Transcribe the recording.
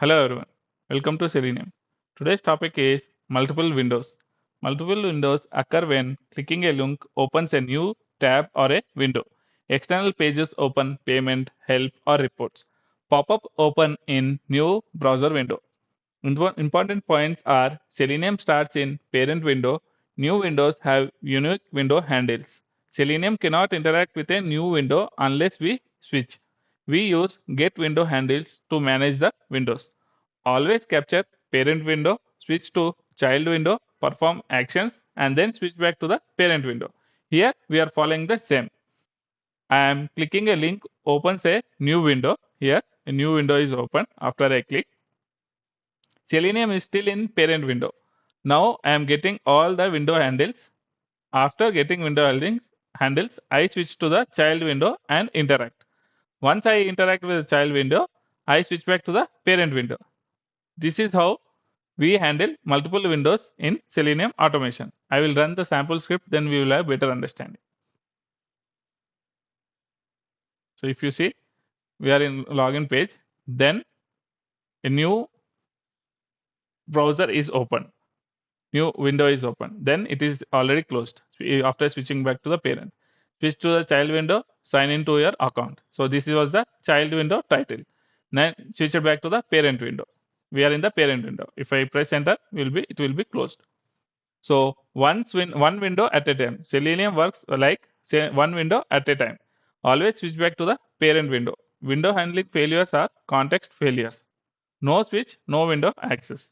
Hello everyone, welcome to Selenium. Today's topic is multiple windows. Multiple windows occur when clicking a link opens a new tab or a window. External pages open payment, help, or reports. Pop-up open in new browser window. Important points are Selenium starts in parent window. New windows have unique window handles. Selenium cannot interact with a new window unless we switch. We use get window handles to manage the windows. Always capture parent window, switch to child window, perform actions, and then switch back to the parent window. Here we are following the same. I am clicking a link, opens a new window. Here a new window is open after I click. Selenium is still in parent window. Now I am getting all the window handles. After getting window handles, I switch to the child window and interact. Once I interact with the child window, I switch back to the parent window. This is how we handle multiple windows in Selenium automation. I will run the sample script, then we will have better understanding. So if you see, we are in login page, then a new browser is open. New window is open. Then it is already closed after switching back to the parent. Switch to the child window, sign into your account. So this was the child window title. Then switch it back to the parent window. We are in the parent window. If I press enter, it will be closed. So one window at a time. Selenium works like say one window at a time. Always switch back to the parent window. Window handling failures are context failures. No switch, no window access.